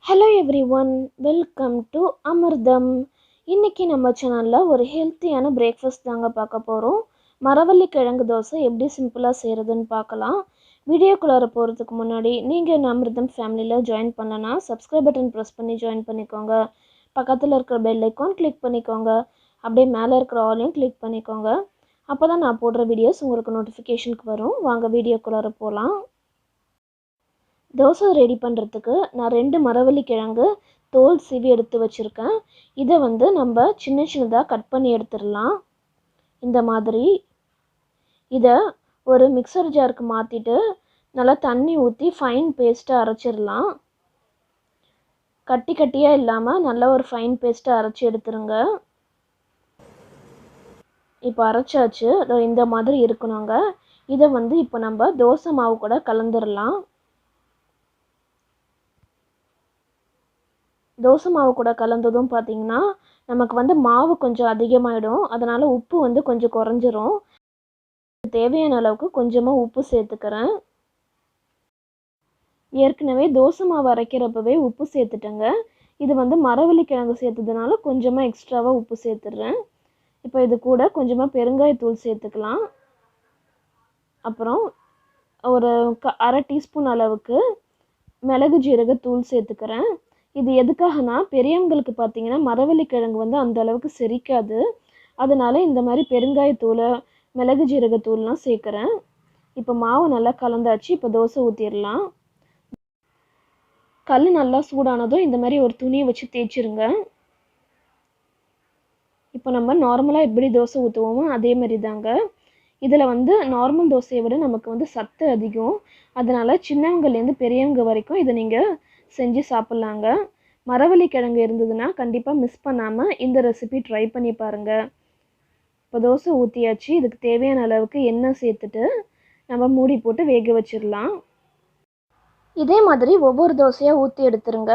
Hello everyone, welcome to Amirdham. இன்னைக்கு நம்ம சேனல்ல ஒரு ஹெல்த்தியான பிரேக்ஃபாஸ்ட் தாங்க பார்க்க போறோம். மரவள்ளி கிழங்கு தோசை எப்படி சிம்பிளா செய்யறதுன்னு பார்க்கலாம். வீடியோக்குள்ள போறதுக்கு முன்னாடி நீங்க அமிர்தம் ஃபேமிலில ஜாயின் பண்ணனா subscribe பட்டன் பிரஸ் பண்ணி ஜாயின் பண்ணிக்கோங்க. பக்கத்துல இருக்கிற பெல் ஐகான் கிளிக் பண்ணிக்கோங்க. அப்படியே மேல இருக்கிற ஆலையும் கிளிக் பண்ணிக்கோங்க. அப்பதான் நான் போடுற வீடியோஸ் உங்களுக்கு நோட்டிஃபிகேஷனுக்கு வரும். வாங்க வீடியோக்குள்ள போலாம். தோசை ரெடி பண்ணுறதுக்கு நான் 2 மரவள்ளி கிழங்கு தோல் சீவி எடுத்து வச்சுருக்கேன். இதை நம்ம சின்ன சின்னதாக கட் பண்ணி எடுத்துடலாம். இந்த மாதிரி இதை ஒரு மிக்சர் ஜாருக்கு மாற்றிட்டு நல்லா தண்ணி ஊற்றி ஃபைன் பேஸ்ட்டாக அரைச்சிடலாம். கட்டி கட்டியாக இல்லாமல் நல்லா ஒரு ஃபைன் பேஸ்ட்டாக அரைச்சி எடுத்துருங்க. இப்போ அரைச்சாச்சு, இந்த மாதிரி இருக்கணுங்க. இதை இப்போ நம்ம தோசை மாவு கூட கலந்துடலாம். தோசை மாவு கூட கலந்ததும் பார்த்திங்கன்னா நமக்கு மாவு கொஞ்சம் அதிகமாகிடும். அதனால் உப்பு கொஞ்சம் குறைஞ்சிரும். தேவையான அளவுக்கு கொஞ்சமாக உப்பு சேர்த்துக்கிறேன். ஏற்கனவே தோசை மாவு அரைக்கிறப்பவே உப்பு சேர்த்துட்டேங்க. இது மரவள்ளி கிழங்கு சேர்த்ததுனால கொஞ்சமாக எக்ஸ்ட்ராவாக உப்பு சேர்த்துடுறேன். இப்போ இது கூட கொஞ்சமாக பெருங்காயத்தூள் சேர்த்துக்கலாம். அப்புறம் ஒரு அரை டீஸ்பூன் அளவுக்கு மிளகு ஜீரகத்தூள் சேர்த்துக்கிறேன். இது எதுக்காகனா பெரியவங்களுக்கு பார்த்திங்கன்னா மரவள்ளி கிழங்கு அந்த அளவுக்கு செரிக்காது. அதனால் இந்த மாதிரி பெருங்காயத்தூள் மிளகு ஜீரகத்தூள்லாம் சேர்க்குறேன். இப்போ மாவு நல்லா கலந்தாச்சு. இப்போ தோசை ஊற்றிடலாம். கல் நல்லா சூடானதும் இந்த மாதிரி ஒரு துணியை வச்சு தேய்ச்சிருங்க. இப்போ நம்ம நார்மலாக எப்படி தோசை ஊற்றுவோமோ அதே மாதிரி தாங்க. இதில் நார்மல் தோசையை விட நமக்கு சத்து அதிகம். அதனால் சின்னவங்கலேருந்து பெரியவங்க வரைக்கும் இதை நீங்கள் செஞ்சு சாப்பிட்லாங்க. மரவள்ளி கிழங்கு இருந்ததுன்னா கண்டிப்பாக மிஸ் பண்ணாமல் இந்த ரெசிபி ட்ரை பண்ணி பாருங்கள். இப்போ தோசை ஊற்றியாச்சு. இதுக்கு தேவையான அளவுக்கு எண்ணெய் சேர்த்துட்டு நம்ம மூடி போட்டு வேக வச்சிடலாம். இதே மாதிரி ஒவ்வொரு தோசையாக ஊற்றி எடுத்துருங்க.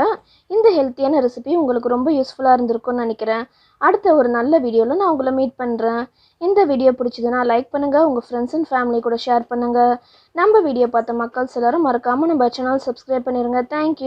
இந்த ஹெல்த்தியான ரெசிபி உங்களுக்கு ரொம்ப யூஸ்ஃபுல்லாக இருந்திருக்கும்னு நினைக்கிறேன். அடுத்த ஒரு நல்ல வீடியோவில் நான் உங்களை மீட் பண்ணுறேன். இந்த வீடியோ பிடிச்சதுன்னா லைக் பண்ணுங்கள், உங்கள் ஃப்ரெண்ட்ஸ் அண்ட் ஃபேமிலி கூட ஷேர் பண்ணுங்கள். நம்ம வீடியோ பார்த்த மக்கள் சிலரும் மறக்காமல் நம்ம சேனல் சப்ஸ்கிரைப் பண்ணிடுங்க. தேங்க்யூ.